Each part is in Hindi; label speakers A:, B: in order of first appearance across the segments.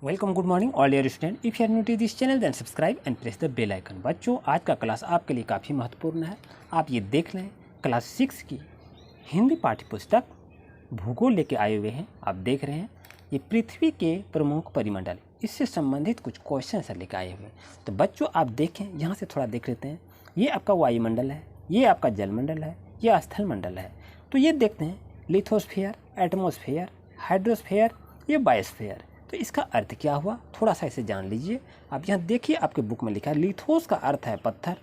A: Welcome, good morning all dear student. If you are new to this channel then subscribe and press the bell icon. बच्चों, आज का क्लास आपके लिए काफ़ी महत्वपूर्ण है। आप ये देख लें, क्लास 6 की हिंदी पाठ्य पुस्तक भूगोल लेके आए हुए हैं। आप देख रहे हैं ये पृथ्वी के प्रमुख परिमंडल, इससे संबंधित कुछ क्वेश्चन से लेकर आए हुए हैं। तो बच्चों आप देखें, यहाँ से थोड़ा देख लेते हैं। ये आपका वायुमंडल है, ये आपका जलमंडल है, ये स्थल मंडल है। तो ये देखते हैं, लिथोस्फीयर, एटमॉस्फेयर, हाइड्रोस्फीयर, ये बायोस्फीयर। तो इसका अर्थ क्या हुआ, थोड़ा सा इसे जान लीजिए। आप यहाँ देखिए, आपके बुक में लिखा है लिथोस का अर्थ है पत्थर,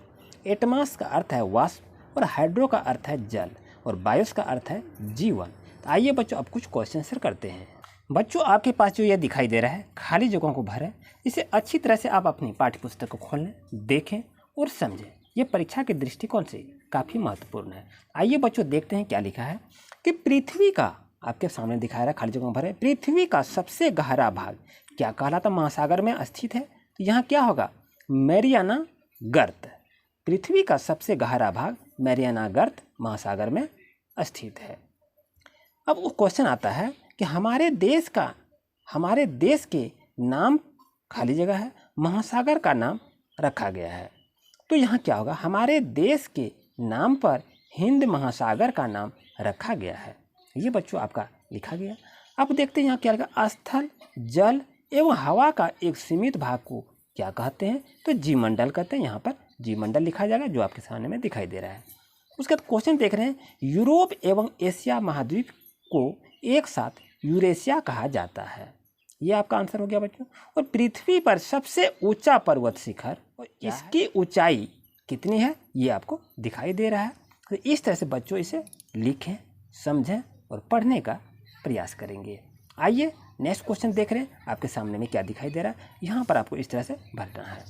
A: एटमास का अर्थ है वाष्प, और हाइड्रो का अर्थ है जल, और बायोस का अर्थ है जीवन। तो आइए बच्चों, अब कुछ क्वेश्चन आंसर करते हैं। बच्चों आपके पास जो यह दिखाई दे रहा है, खाली जगहों को भरें। इसे अच्छी तरह से आप अपनी पाठ्य पुस्तक को खोल लें, देखें और समझें। ये परीक्षा के दृष्टिकोण से काफ़ी महत्वपूर्ण है। आइए बच्चों देखते हैं क्या लिखा है कि पृथ्वी का, आपके सामने दिखा रहा है खाली जगह भरे, पृथ्वी का सबसे गहरा भाग क्या कहलाता महासागर में स्थित है। तो यहाँ क्या होगा, मैरियाना गर्त। पृथ्वी का सबसे गहरा भाग मैरियाना गर्त महासागर में स्थित है। अब वो क्वेश्चन आता है कि हमारे देश के नाम, खाली जगह है, महासागर का नाम रखा गया है। तो यहाँ क्या होगा, हमारे देश के नाम पर हिंद महासागर का नाम रखा गया है। ये बच्चों आपका लिखा गया। अब देखते हैं यहाँ क्या लिखा, स्थल, जल एवं हवा का एक सीमित भाग को क्या कहते हैं, तो जीवमंडल कहते हैं। यहाँ पर जीवमंडल लिखा जाएगा, जो आपके सामने में दिखाई दे रहा है। उसके बाद क्वेश्चन देख रहे हैं, यूरोप एवं एशिया महाद्वीप को एक साथ यूरेशिया कहा जाता है। ये आपका आंसर हो गया बच्चों। और पृथ्वी पर सबसे ऊंचा पर्वत शिखर और इसकी ऊंचाई कितनी है, ये आपको दिखाई दे रहा है। तो इस तरह से बच्चों इसे लिखें, समझें और पढ़ने का प्रयास करेंगे। आइए नेक्स्ट क्वेश्चन देख रहे हैं, आपके सामने में क्या दिखाई दे रहा है। यहाँ पर आपको इस तरह से भरना है।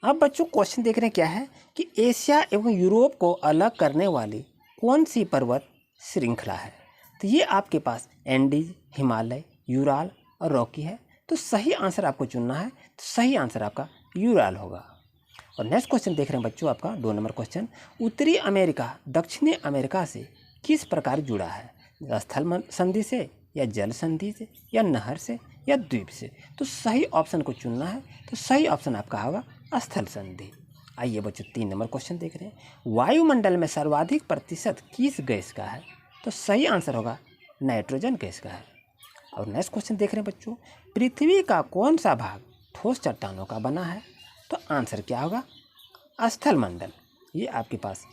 A: अब बच्चों क्वेश्चन देख रहे हैं क्या है कि एशिया एवं यूरोप को अलग करने वाली कौन सी पर्वत श्रृंखला है। तो ये आपके पास एंडीज, हिमालय, यूराल और रॉकी है। तो सही आंसर आपको चुनना है। तो सही आंसर आपका यूराल होगा। और नेक्स्ट क्वेश्चन देख रहे हैं बच्चों, आपका 2 नंबर क्वेश्चन, उत्तरी अमेरिका दक्षिणी अमेरिका से किस प्रकार जुड़ा है, स्थल संधि से या जल संधि से या नहर से या द्वीप से। तो सही ऑप्शन को चुनना है। तो सही ऑप्शन आपका होगा स्थल संधि। आइए बच्चों 3 नंबर क्वेश्चन देख रहे हैं, वायुमंडल में सर्वाधिक प्रतिशत किस गैस का है। तो सही आंसर होगा नाइट्रोजन गैस का है। और नेक्स्ट क्वेश्चन देख रहे हैं बच्चों, पृथ्वी का कौन सा भाग ठोस चट्टानों का बना है। तो आंसर क्या होगा, स्थल मंडल। ये आपके पास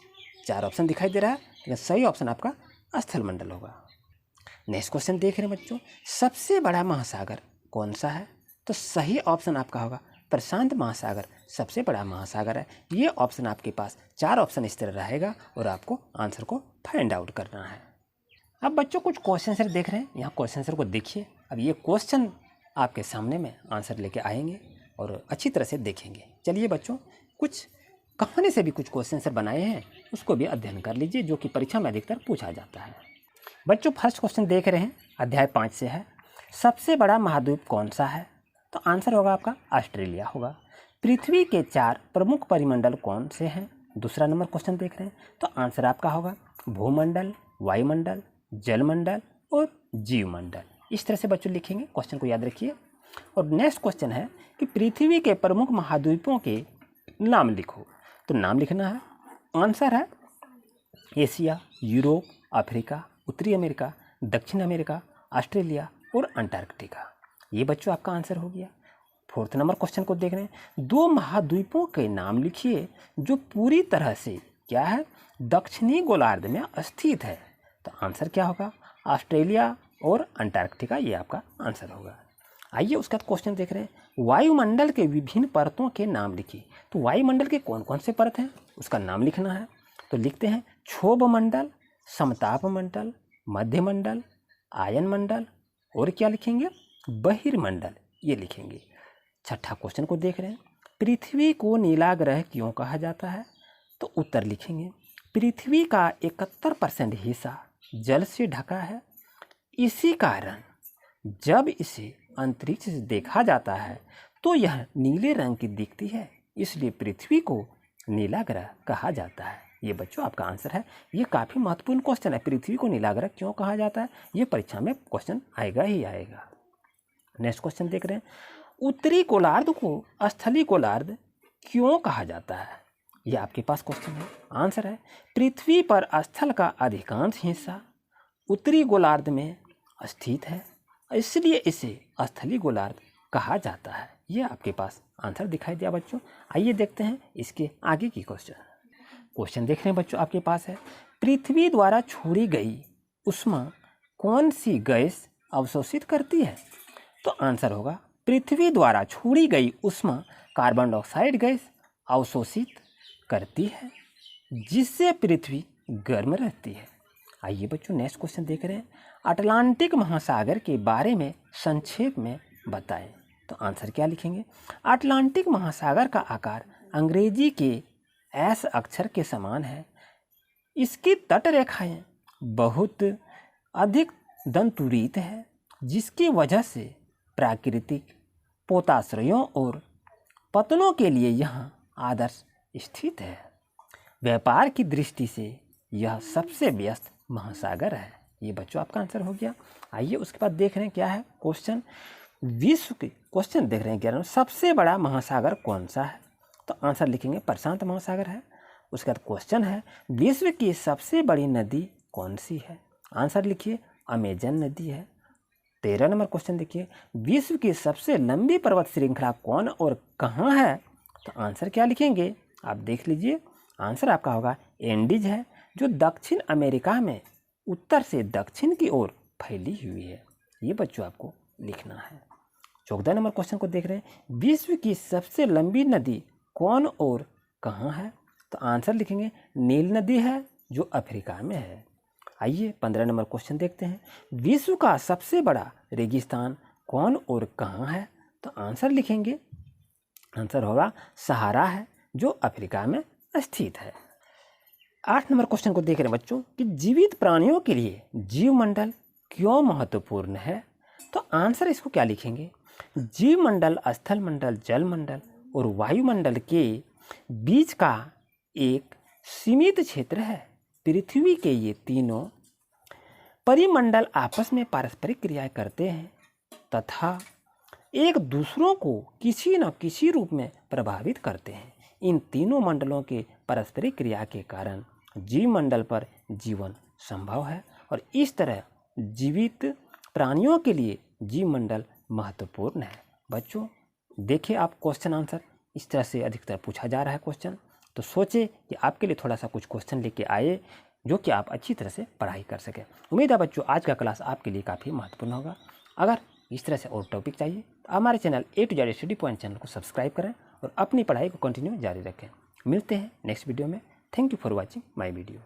A: 4 ऑप्शन दिखाई दे रहा है, लेकिन सही ऑप्शन आपका स्थल मंडल होगा। नेक्स्ट क्वेश्चन देख रहे हैं बच्चों, सबसे बड़ा महासागर कौन सा है। तो सही ऑप्शन आपका होगा प्रशांत महासागर सबसे बड़ा महासागर है। ये ऑप्शन आपके पास 4 ऑप्शन इस तरह रहेगा और आपको आंसर को फाइंड आउट करना है। अब बच्चों कुछ क्वेश्चन आंसर देख रहे हैं, यहाँ क्वेश्चन आंसर को देखिए। अब ये क्वेश्चन आपके सामने में आंसर लेके आएंगे और अच्छी तरह से देखेंगे। चलिए बच्चों, कुछ कहानी से भी कुछ क्वेश्चन आंसर बनाए हैं, उसको भी अध्ययन कर लीजिए, जो कि परीक्षा में अधिकतर पूछा जाता है। बच्चों फर्स्ट क्वेश्चन देख रहे हैं, अध्याय 5 से है, सबसे बड़ा महाद्वीप कौन सा है। तो आंसर होगा आपका ऑस्ट्रेलिया होगा। पृथ्वी के 4 प्रमुख परिमंडल कौन से हैं। दूसरा नंबर क्वेश्चन देख रहे हैं, तो आंसर आपका होगा भूमंडल, वायुमंडल, जलमंडल और जीवमंडल। इस तरह से बच्चों लिखेंगे, क्वेश्चन को याद रखिए। और नेक्स्ट क्वेश्चन है कि पृथ्वी के प्रमुख महाद्वीपों के नाम लिखो। तो नाम लिखना है, आंसर है एशिया, यूरोप, अफ्रीका, उत्तरी अमेरिका, दक्षिण अमेरिका, ऑस्ट्रेलिया और अंटार्कटिका। ये बच्चों आपका आंसर हो गया। 4th नंबर क्वेश्चन को देख रहे हैं, 2 महाद्वीपों के नाम लिखिए जो पूरी तरह से क्या है, दक्षिणी गोलार्ध में स्थित है। तो आंसर क्या होगा, ऑस्ट्रेलिया और अंटार्कटिका। ये आपका आंसर होगा। आइए उसका क्वेश्चन देख रहे हैं, वायुमंडल के विभिन्न परतों के नाम लिखिए। तो वायुमंडल के कौन कौन से परत हैं, उसका नाम लिखना है। तो लिखते हैं क्षोभ मंडल, समताप मंडल, मध्यमंडल, आयन मंडल और क्या लिखेंगे, बहिर्मंडल। ये लिखेंगे। 6ठा क्वेश्चन को देख रहे हैं, पृथ्वी को नीला ग्रह क्यों कहा जाता है। तो उत्तर लिखेंगे, पृथ्वी का 71% हिस्सा जल से ढका है। इसी कारण जब इसे अंतरिक्ष से देखा जाता है तो यह नीले रंग की दिखती है, इसलिए पृथ्वी को नीला ग्रह कहा जाता है। ये बच्चों आपका आंसर है। ये काफ़ी महत्वपूर्ण क्वेश्चन है, पृथ्वी को नीला ग्रह क्यों कहा जाता है, ये परीक्षा में क्वेश्चन आएगा ही आएगा। नेक्स्ट क्वेश्चन देख रहे हैं, उत्तरी गोलार्ध को स्थलीय गोलार्ध क्यों कहा जाता है? ये आपके पास क्वेश्चन है। आंसर है, पृथ्वी पर स्थल का अधिकांश हिस्सा उत्तरी गोलार्ध में स्थित है, इसलिए इसे स्थलीय गोलार्ध कहा जाता है। ये आपके पास आंसर दिखाई दिया बच्चों। आइए देखते हैं इसके आगे की क्वेश्चन देख रहे हैं बच्चों, आपके पास है, पृथ्वी द्वारा छोड़ी गई उष्मा कौन सी गैस अवशोषित करती है? तो आंसर होगा, पृथ्वी द्वारा छोड़ी गई उष्मा कार्बन डाइऑक्साइड गैस अवशोषित करती है, जिससे पृथ्वी गर्म रहती है। आइए बच्चों नेक्स्ट क्वेश्चन देख रहे हैं, अटलांटिक महासागर के बारे में संक्षेप में बताएं। तो आंसर क्या लिखेंगे? अटलांटिक महासागर का आकार अंग्रेजी के एस अक्षर के समान है। इसकी तट रेखाएं बहुत अधिक दंतुरित है, जिसकी वजह से प्राकृतिक पोताश्रयों और पतनों के लिए यह आदर्श स्थित है। व्यापार की दृष्टि से यह सबसे व्यस्त महासागर है। ये बच्चों आपका आंसर हो गया। आइए उसके बाद देख रहे हैं क्या है क्वेश्चन, विश्व के क्वेश्चन देख रहे हैं 11 सबसे बड़ा महासागर कौन सा है? तो आंसर लिखेंगे प्रशांत महासागर है। उसके बाद क्वेश्चन है, विश्व की सबसे बड़ी नदी कौन सी है? आंसर लिखिए, अमेजन नदी है। 13 नंबर क्वेश्चन देखिए, विश्व की सबसे लंबी पर्वत श्रृंखला कौन और कहाँ है? तो आंसर क्या लिखेंगे आप देख लीजिए। आंसर आपका होगा एंडीज है, जो दक्षिण अमेरिका में उत्तर से दक्षिण की ओर फैली हुई है। ये बच्चों आपको लिखना है। 14 नंबर क्वेश्चन को देख रहे हैं, विश्व की सबसे लंबी नदी कौन और कहाँ है? तो आंसर लिखेंगे नील नदी है, जो अफ्रीका में है। आइए 15 नंबर क्वेश्चन देखते हैं, विश्व का सबसे बड़ा रेगिस्तान कौन और कहाँ है? तो आंसर लिखेंगे, आंसर होगा सहारा है, जो अफ्रीका में स्थित है। 8 नंबर क्वेश्चन को देख रहे हैं बच्चों कि जीवित प्राणियों के लिए जीवमंडल क्यों महत्वपूर्ण है? तो आंसर इसको क्या लिखेंगे, जीवमंडल स्थल मंडल, जल मंडल और वायुमंडल के बीच का एक सीमित क्षेत्र है। पृथ्वी के ये तीनों परिमंडल आपस में पारस्परिक क्रियाएं करते हैं तथा एक दूसरों को किसी न किसी रूप में प्रभावित करते हैं। इन तीनों मंडलों के पारस्परिक क्रिया के कारण जीवमंडल पर जीवन संभव है और इस तरह जीवित प्राणियों के लिए जीवमंडल महत्वपूर्ण है। बच्चों देखिए, आप क्वेश्चन आंसर इस तरह से अधिकतर पूछा जा रहा है क्वेश्चन, तो सोचे कि आपके लिए थोड़ा सा कुछ क्वेश्चन लेके आए जो कि आप अच्छी तरह से पढ़ाई कर सकें। उम्मीद है बच्चों आज का क्लास आपके लिए काफ़ी महत्वपूर्ण होगा। अगर इस तरह से और टॉपिक चाहिए तो हमारे channel A to Z study point channel को सब्सक्राइब करें और अपनी पढ़ाई को कंटिन्यू जारी रखें। मिलते हैं नेक्स्ट वीडियो में। Thank you for watching my video.